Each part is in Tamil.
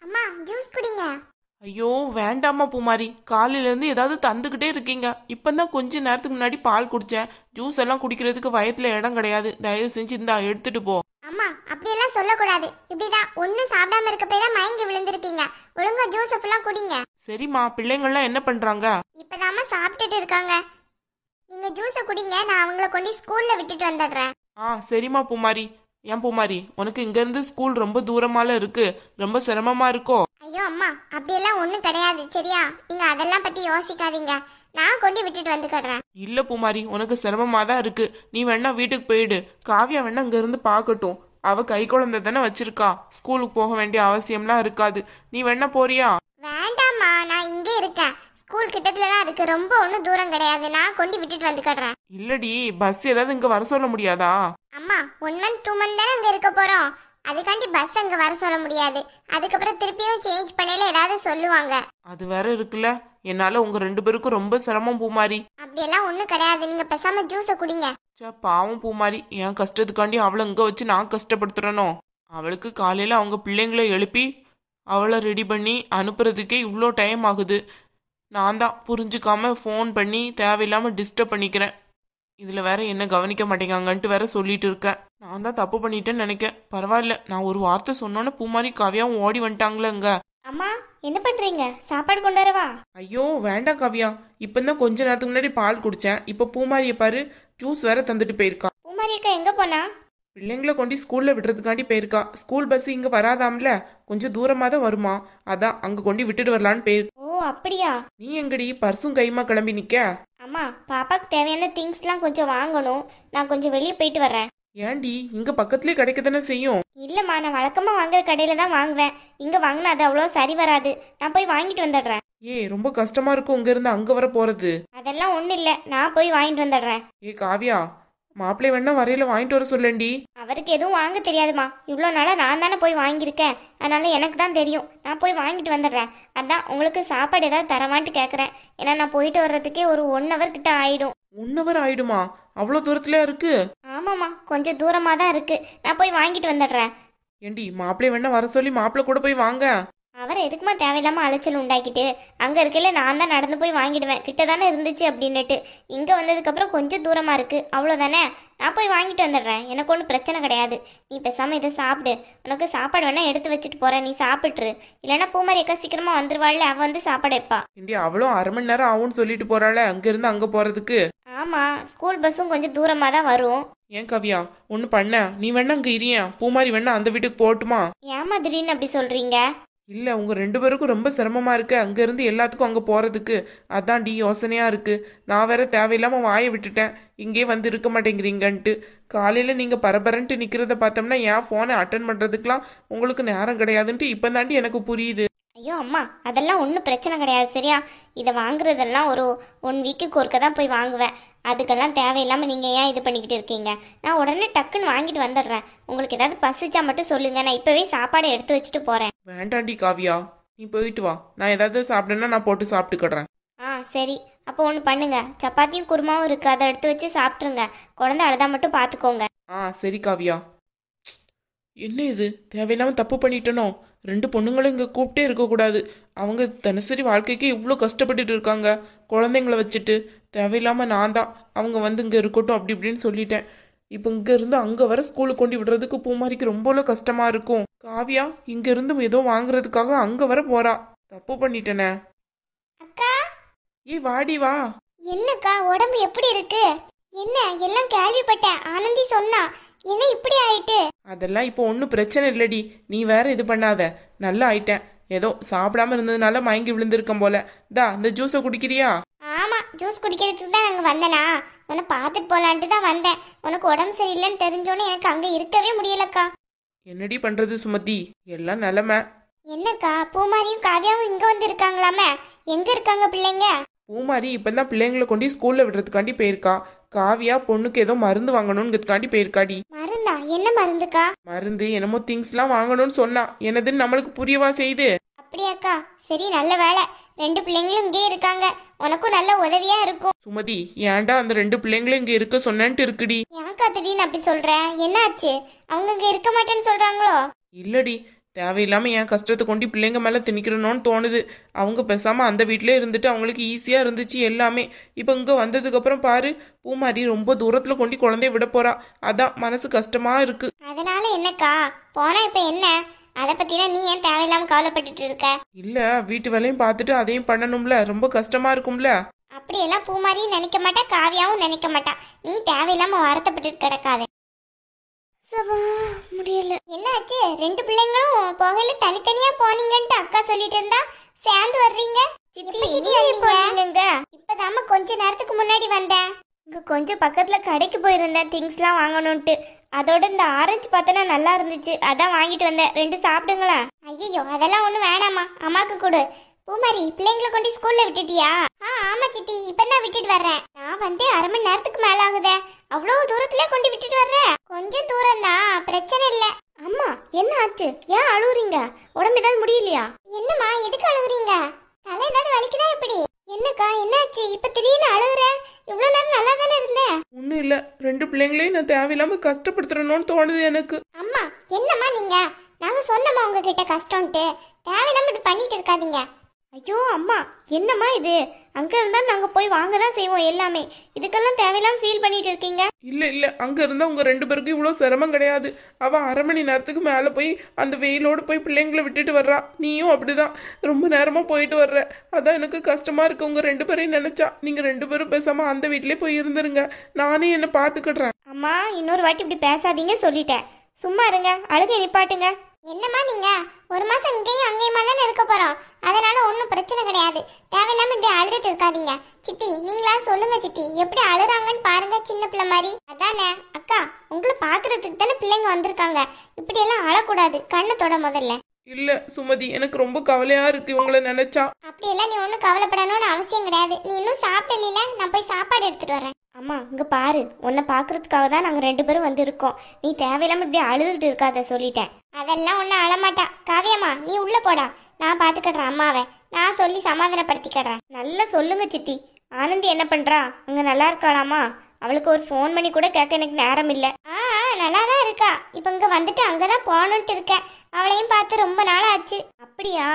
அம்மா ஜூஸ் குடிங்க. ஐயோ வேண்டாமா பூமாரி, காலையில இருந்து ஏதாவது தந்துகிட்டே இருக்கீங்க. இப்பதான் கொஞ்ச நேரத்துக்கு முன்னாடி பால் குடிச்சேன். ஜூஸ் எல்லாம் குடிக்கிறதுக்கு வயத்துல இடம் கிடையாது. தயவு செஞ்சு இந்தா எடுத்துட்டு போ. அம்மா அப்படியெல்லாம் சொல்லக்கூடாது. இப்படிதான் ஒன்னும் சாப்பிடாம இருக்க போய் தான் மயங்கி விழுந்திருக்கீங்க. ஒழுங்கா ஜூஸ் எல்லாம் குடிங்க. சரிம்மா, பிள்ளைங்கள்லாம் என்ன பண்றாங்க? இப்பதாம்மா சாப்பிட்டுட்டு இருக்காங்க. நீங்க ஜூஸ குடிங்க, நான் அவங்கள கொண்டு ஸ்கூல்ல விட்டுட்டு வந்துடுறேன். சரிம்மா பூமாரி. ஏன் பூமாரி, உனக்கு இங்க இருந்து ஸ்கூல் ரொம்ப தூரமால இருக்கு, ரொம்ப சிரமமா இருக்கோ? ஐயோ அம்மா அப்படியெல்லாம் ஒண்ணும் கிடையாது சரியா? நீங்க அதெல்லாம் பத்தி யோசிக்காதீங்க. நான் கொண்டு விட்டுட்டு வந்துடுறேன். இல்ல பூமாரி, உனக்கு சிரமமா தான் இருக்கு. நீ வேணா வீட்டுக்கு போயிடு. காவியா வேணா இங்க இருந்து பாக்கட்டும். அவ கை குழந்தை தானே வச்சிருக்கா, ஸ்கூலுக்கு போக வேண்டிய அவசியம்லாம் இருக்காது. நீ வேணா போறியா? வேண்டாம்மா, நான் இங்கே இருக்கேன். ஸ்கூல் கிட்டத்துல தான் இருக்கு, ரொம்ப ஒன்றும் தூரம் கிடையாது. நான் கொண்டு விட்டுட்டு வந்துடுறேன். இல்லடி, பஸ் ஏதாவது இங்க வர சொல்ல முடியாதா? அம்மா 1 மந்த் 2 மந்த் தானே அங்க இருக்க போறோம். அதுக்காண்டி பஸ் அங்க வர சொல்ல முடியாது. அதுக்கப்புறம் திருப்பியும் சேஞ்ச் பண்ணையில ஏதாவது சொல்லுவாங்க. அது வேற இருக்குல்ல. என்னால உங்க 2 பேருக்கும் ரொம்ப சிரமம் பூமாரி. அப்படியெல்லாம் ஒண்ணும் கிடையாது. நீங்க பேசாம ஜூஸ குடிங்க. பாவம் பூமாரி, என் கஷ்டத்துக்காண்டி அவளை இங்க வச்சு நான் கஷ்டப்படுத்துறனோ? அவளுக்கு காலையில அவங்க பிள்ளைங்களை எழுப்பி அவளை ரெடி பண்ணி அனுப்புறதுக்கே இவ்வளோ டைம் ஆகுது. நான் தான் புரிஞ்சுக்காம ஃபோன் பண்ணி தேவையில்லாம டிஸ்டர்ப் பண்ணிக்கிறேன். இதுல வேற என்ன கவனிக்க மாட்டேங்காங்கன்ட்டு வேற சொல்லிட்டு இருக்கேன். நான் தான் தப்பு பண்ணிட்டேன்னு நினைக்கேன். பரவாயில்ல, நான் ஒரு வார்த்தை சொன்னோன்னு பூமாரி காவியாவும் ஓடி வந்துட்டாங்களேங்க. அம்மா என்ன பண்றீங்க? சாப்பாடு கொண்டு வரவா? ஐயோ வேண்டாம் காவியா, இப்பதான் கொஞ்ச நேரத்துக்கு முன்னாடி பால் குடிச்சேன். இப்ப பூமாரியை பாரு, ஜூஸ் வேற தந்துட்டு போயிருக்கா. பூமாரி அக்கா எங்க போனா? பிள்ளைங்களை கொண்டு ஸ்கூல்ல விடுறதுக்காண்டி போயிருக்கா. ஸ்கூல் பஸ் இங்க வராதாம்ல, கொஞ்சம் தூரமா தான் வருமா. அதான் அங்க கொண்டு விட்டுட்டு வரலான்னு போயிருக்கா. ஓ அப்படியா? நீ எங்கடி பர்சும் கைமா கிளம்பி நிக்க? அம்மா பாப்பாக்கு தேவையான திங்ஸ்லாம் கொஞ்சம் வாங்கணும். நான் கொஞ்சம் வெளியே போயிட்டு வரேன். ஏண்டி, இங்க பக்கத்துலயே கிடைக்க தானே செய்யும். இல்லம்மா, நான் வழக்கமா வாங்குற கடையில தான் வாங்குவேன். இங்க வாங்கினா அது அவ்வளோ சரி வராது. நான் போய் வாங்கிட்டு வந்துடுறேன். ரொம்ப கஷ்டமா இருக்கும் இங்க இருந்து அங்க வர போறது. அதெல்லாம் ஒண்ணும் இல்ல, நான் போய் வாங்கிட்டு வந்துடுறேன். காவியா, மாப்பிள்ளை வேணா வரையில வாங்கிட்டு வர சொல்லண்டி. அவருக்கு எதுவும் வாங்க தெரியாதுமா. இவ்வளோ நாளா நான் தானே போய் வாங்கியிருக்கேன். அதனால எனக்கு தான் தெரியும். நான் போய் வாங்கிட்டு வந்துடுறேன். அதான் உங்களுக்கு சாப்பாடு ஏதாவது தரமான்ட்டு கேட்குறேன். ஏன்னா நான் போயிட்டு வர்றதுக்கே ஒரு 1 ஹவர் கிட்ட ஆயிடும். 1 ஹவர் ஆயிடுமா? அவ்வளோ தூரத்துல இருக்கு? ஆமாம்மா, கொஞ்சம் தூரமாக தான் இருக்கு. நான் போய் வாங்கிட்டு வந்துடுறேன். ஏண்டி, மாப்பிள்ளை வேணா வர சொல்லி மாப்பிள்ளை கூட போய் வாங்க. அவரை எதுக்குமா தேவையில்லாம அலைச்சல் உண்டாக்கிட்டு? அங்க இருக்கல நான் தான் நடந்து போய் வாங்கிடுவேன். கிட்ட தானே இருந்துச்சு அப்படின்னுட்டு. இங்க வந்ததுக்கு அப்புறம் கொஞ்சம் தூரமா இருக்கு, அவ்வளவுதானே. நான் போய் வாங்கிட்டு வந்துடுறேன். எனக்கு ஒன்றும் பிரச்சனை கிடையாது. நீ பேசாம இதை சாப்பிடு. உனக்கு சாப்பாடு வேணா எடுத்து வச்சுட்டு போறேன், நீ சாப்பிட்டுரு. இல்லைன்னா பூமாரி அக்கா சீக்கிரமா வந்துருவாள்ல, அவ வந்து சாப்பாடு வைப்பா. ஏண்டி, அவளும் 1/2 மணி நேரம் ஆகும்னு சொல்லிட்டு போறாள அங்க இருந்து அங்க போறதுக்கு. ஆமா, ஸ்கூல் பஸ்ஸும் கொஞ்சம் தூரமா தான் வரும். ஏன் காவியா, ஒண்ணு பண்ண, நீ வேணா அங்க இரியா, பூமாரி வேணா அந்த வீட்டுக்கு போட்டுமா? ஏமா திடீர்னு அப்படி சொல்றீங்க? இல்ல, உங்க 2 பேருக்கும் ரொம்ப சிரமமா இருக்கு அங்க இருந்து எல்லாத்துக்கும் அங்க போறதுக்கு. அதான் டி யோசனையா இருக்கு. நான் வேற தேவையில்லாம வாயை விட்டுட்டேன், இங்கே வந்து இருக்க மாட்டேங்கிறீங்கன்ட்டு. காலையில நீங்க பரபரன்ட்டு நிக்கிறத பார்த்தோம்னா என் போனை அட்டன் பண்றதுக்குலாம் உங்களுக்கு நேரம் கிடையாதுன்ட்டு இப்பதாண்டி எனக்கு புரியுது. ஐயோ அம்மா, அதெல்லாம் ஒன்றும் பிரச்சனை கிடையாது சரியா? இதை வாங்குறதெல்லாம் ஒரு 1 வீக்குக்கு ஒருக்க தான் போய் வாங்குவேன். அதுக்கெல்லாம் தேவையில்லாமல் நீங்கள் ஏன் இது பண்ணிக்கிட்டு இருக்கீங்க? நான் உடனே டக்குன்னு வாங்கிட்டு வந்துடுறேன். உங்களுக்கு ஏதாவது பசிச்சா மட்டும் சொல்லுங்க, நான் இப்போவே சாப்பாடை எடுத்து வச்சுட்டு போகிறேன். வேண்டாண்டி காவியா, நீ போயிட்டு வா. நான் ஏதாவது சாப்பிட்டேன்னா நான் போட்டு சாப்பிட்டுக்கிறேன். சரி, அப்போ ஒன்று பண்ணுங்க, சப்பாத்தியும் குருமாவும் இருக்கு, அதை எடுத்து வச்சு சாப்பிட்ருங்க. குழந்தை அழுதா மட்டும் பார்த்துக்கோங்க. சரி காவியா. என்ன இது, தேவையில்லாம தப்பு பண்ணிட்டனோ? 2 பொண்ணுங்களும் இங்க கூப்பிட்டே இருக்க கூடாது. அவங்க தினசரி வாழ்க்கைக்கு இவ்வளோ கஷ்டப்பட்டுட்டு இருக்காங்க குழந்தைங்கள வச்சுட்டு. தேவையில்லாம நான் தான் அவங்க வந்து இங்க இருக்கட்டும் அப்படி இப்படின்னு சொல்லிட்டேன். இப்போ இங்க இருந்து அங்க வர ஸ்கூலுக்கு கொண்டு விடுறதுக்கு பூமாரிக்கு ரொம்ப கஷ்டமா இருக்கும். காவியா இங்க இருந்து ஏதோ வாங்குறதுக்காக அங்க வர போறா. தப்பு பண்ணிட்டனே. அக்கா, வாடி வா. என்னக்கா உடம்பு எப்படி இருக்கு? என்ன எல்லாம் கேள்விப்பட்டேன், ஆனந்தி சொன்னா. என்ன இப்படி ஆயிட்டு? அதெல்லாம் இப்போ ஒன்றும் பிரச்சனை இல்லடி, நீ வேற இது பண்ணாத. நல்லா ஆயிட்டேன். ஏதோ சாப்பிடாம இருந்ததுனால மயங்கி விழுந்திருக்கேன் போல. இந்த ஜூஸை குடிக்கிறியா? ஆமா, ஜூஸ் குடிக்கிறதுக்கு தான் நாங்க வந்தனா. உன்னை பார்த்துட்டு போலான்ட்டு தான் வந்தேன். உனக்கு உடம்பு சரியில்லைன்னு தெரிஞ்சோன்னே எனக்கு அங்க இருக்கவே முடியலக்கா. என்னடி பண்றது சுமதி, எல்லாம் நிலைமை. என்னக்கா, பூமாரியும் காவியாவும் இங்க வந்து இருக்காங்களாமே? எங்க இருக்காங்க பிள்ளைங்க? பூமாரி இப்பதான் பிள்ளைங்களை கொண்டு ஸ்கூல்ல விடுறதுக்காண்டி போயிருக்கா. காவியா பொண்ணுக்கு ஏதோ மருந்து வாங்கணும்ங்கிறதுக்காண்டி போயிருக்காடி. மருந்தா? என்ன மருந்துக்கா? மருந்து என்னமோ திங்ஸ் எல்லாம் வாங்கணும்னு சொன்னா. என்னதுன்னு நம்மளுக்கு புரியவா செய்யுது? அப்படியாக்கா? சரி, நல்ல வேலை. 2 பிள்ளைங்களும் இங்கே இருக்காங்க, உனக்கும் நல்ல உதவியா இருக்கும். சுமதி, ஏன்டா அந்த 2 பிள்ளைங்களும் இங்க இருக்க சொன்னேன்ட்டு இருக்குடி. ஏன்க்கா திடீர்னு அப்படி சொல்ற? என்னாச்சு? அவங்க இங்க இருக்க மாட்டேன்னு சொல்றாங்களோ? இல்லடி, தேவையில்லாம என் கஷ்டத்தை கொண்டு பிள்ளைங்க மேல திணிக்கிறனோன்னு தோணுது. அவங்க பேசாம அந்த வீட்டிலே இருந்துட்டு அவங்களுக்கு ஈஸியா இருந்துச்சு எல்லாமே. இப்ப இங்க வந்ததுக்கு அப்புறம் பாரு, பூமாரி ரொம்ப தூரத்துல கொண்டு குழந்தைய விட போறா. அதான் மனசு கஷ்டமா இருக்கு. அதனால என்னக்கா போனா இப்ப என்ன? அதை பத்தினா நீ ஏன் தேவையில்லாம கவலைப்பட்டுட்டு இருக்க? இல்ல, வீட்டு வேலையும் பார்த்துட்டு அதையும் பண்ணணும்ல, ரொம்ப கஷ்டமா இருக்கும்ல. அப்படியெல்லாம் பூமாரியும் நினைக்க மாட்டா, காவியாவும் நினைக்க மாட்டா. நீ தேவையில்லாம வருத்தப்பட்டு கிடக்காத. சபா முடியல. என்னாச்சு? ரெண்டு பிள்ளைங்களும் போகையில தனித்தனியா போனீங்கன்ட்டு அக்கா சொல்லிட்டு இருந்தா, சேர்ந்து வர்றீங்க? இப்பதாம கொஞ்ச நேரத்துக்கு முன்னாடி வந்தேன். இங்க கொஞ்சம் பக்கத்துல கடைக்கு போயிருந்தேன் திங்ஸ்லாம் வாங்கணும்ட்டு. அதோட இந்த ஆரஞ்சு பார்த்தனா நல்லா இருந்துச்சு, அதான் வாங்கிட்டு வந்தேன். ரெண்டு சாப்பிடுங்களா? ஐயோ அதெல்லாம் ஒண்ணும் வேணாமா, அம்மாக்கு கொடு. பூமாரி பிள்ளைங்களை கொண்டு ஸ்கூல்ல விட்டுட்டியா? ஆமா சித்தி, இப்பதான் விட்டுட்டு வர்றேன். நான் வந்து அரை மணி நேரத்துக்கு மேல ஆகுதே. அவ்வளவு தூரத்துல கொண்டு விட்டுட்டு வர்றேன். கொஞ்சம் தூரம் தான், பிரச்சனை இல்ல. அம்மா என்ன ஆச்சு? ஏன் அழுவுறீங்க? உடம்பு ஏதாவது முடியலையா? என்னம்மா எதுக்கு அழுகுறீங்க? தலை ஏதாவது வலிக்குதா எப்படி? என்னக்கா என்னாச்சு இப்ப திடீர்னு அழுகுற? இவ்வளவு நேரம் நல்லா தானே இருந்தேன். ஒண்ணும் இல்ல, ரெண்டு பிள்ளைங்களையும் நான் தேவையில்லாம கஷ்டப்படுத்துறணும்னு தோணுது எனக்கு. அம்மா என்னம்மா நீங்க? நாங்க சொன்னோமா உங்ககிட்ட கஷ்டம்ட்டு? தேவையில்லாம இப்படி பண்ணிட்டு இருக்காதீங்க. ஐயோ அம்மா என்னம்மா இது? அங்க இருந்தா நாங்க போய் வாங்க தான் செய்வோம் எல்லாமே. இதுக்கெல்லாம் தேவையில்லாம ஃபீல் பண்ணிட்டு இருக்கீங்க. இல்ல, அங்க இருந்தா உங்க ரெண்டு பேருக்கும் இவ்வளவு சிரமம் கிடையாது. அவ அரை மணி நேரத்துக்கு மேல போய் அந்த வெயிலோடு போய் பிள்ளைங்களை விட்டுட்டு வர்றா. நீயும் அப்படிதான் ரொம்ப நேரமா போயிட்டு வர்ற. அதான் எனக்கு கஷ்டமா இருக்கு உங்க ரெண்டு பேரையும் நினைச்சா. நீங்க ரெண்டு பேரும் பேசாம அந்த வீட்லயே போய் இருந்துருங்க, நானே என்ன பாத்துக்கிடுறேன். அம்மா இன்னொரு வாட்டி இப்படி பேசாதீங்க சொல்லிட்டேன். சும்மா இருங்க, அழுகை நிப்பாட்டுங்க. என்னம்மா நீங்க ஒரு மாசம் இங்கேயும் அங்கேயுமா தானே இருக்க போறோம். அதனால ஒன்றும் பிரச்சனை கிடையாது. தேவையில்லாம இப்படி அழுதுட்டு இருக்காதீங்க. சித்தி நீங்களா சொல்லுங்க சித்தி, எப்படி அழுறாங்கன்னு பாருங்க சின்ன பிள்ளை மாதிரி. அதானே அக்கா, உங்களை பாக்குறதுக்கு தானே பிள்ளைங்க வந்திருக்காங்க. இப்படி எல்லாம் அழக்கூடாது, கண்ணை தொட முதல்ல. இல்ல சுமதி, எனக்கு ரொம்ப கவலையா இருக்கு உங்களை நினைச்சா. அப்படியெல்லாம் நீ ஒன்றும் கவலைப்படணும்னு அவசியம் கிடையாது. நீ இன்னும் சாப்பிடல, நான் போய் சாப்பாடு எடுத்துட்டு வரேன். அம்மா இங்க பாரு, உன்னை பாக்குறதுக்காக தான் நாங்க ரெண்டு பேரும் வந்து இருக்கோம். நீ தேவையில்லாம இப்படி அழுதுகிட்டு இருக்காத சொல்லிட்டேன். அதெல்லாம் ஒன்னும் அழமாட்டா. காவியம்மா நீ உள்ள போடா, நான் பாத்துக்கிடுறேன் அம்மாவை. நான் சொல்லி சமாதானப்படுத்திக்கிடுறேன். நல்லா சொல்லுங்க சித்தி. ஆனந்தி என்ன பண்றா? அங்க நல்லா இருக்காளாமா? அவளுக்கு ஒரு ஃபோன் பண்ணி கூட கேட்க எனக்கு நேரம் இல்ல. நல்லா தான் இருக்கா. இப்ப இங்க வந்துட்டு அங்கதான் போகணும்ட்டு இருக்கேன். அவளையும் பார்த்து ரொம்ப நாள் ஆச்சு. அப்படியா?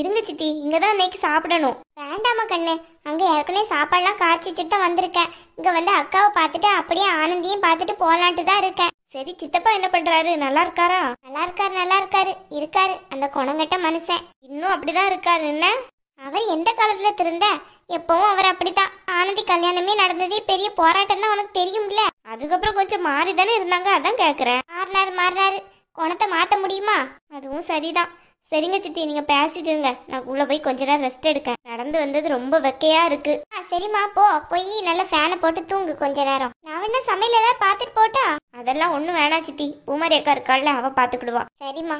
இருங்க சித்தி, இங்கதான் இன்னைக்கு சாப்பிடணும். வேண்டாமா கண்ணு, அங்க ஏற்கனவே சாப்பாடுலாம் காய்ச்சிட்டு தான் வந்திருக்கேன். இங்க வந்து அக்காவை பார்த்துட்டு அப்படியே ஆனந்தியும் பார்த்துட்டு போலான்ட்டு தான் இருக்கேன். சரி சித்தப்பா என்ன பண்றாரு? நல்லா இருக்காரா? நல்லா இருக்காரு இருக்காரு. அந்த குணங்கட்ட மனுஷன் இன்னும் அப்படிதான் இருக்காரு. என்ன அவர் எந்த காலத்துல திருந்த? எப்பவும் அவர் அப்படித்தான். ஆனந்தி கல்யாணமே நடந்ததே பெரிய போராட்டம் தான், உனக்கு தெரியும்ல. அதுக்கப்புறம் கொஞ்சம் மாறி தானே இருந்தாங்க, அதான் கேக்குறேன். மாறினாரு. குணத்தை மாத்த முடியுமா? அதுவும் சரிதான். சரிங்க சித்தி, நீங்க பேசிட்டு இருங்க, நான் உள்ள போய் கொஞ்ச நேரம் ரெஸ்ட் எடுக்க. நடந்து வந்தது ரொம்ப வெக்கையா இருக்கு. சரிம்மா போய் நல்ல ஃபேனை போட்டு தூங்கு கொஞ்ச நேரம். நான் வேணா சமையல் ஏதாவது பாத்துட்டு போட்டா? அதெல்லாம் ஒண்ணும் வேணாம் சித்தி, பூமாரி அக்கா இருக்காள்ல, அவ பாத்துக்கிடுவா. சரிம்மா.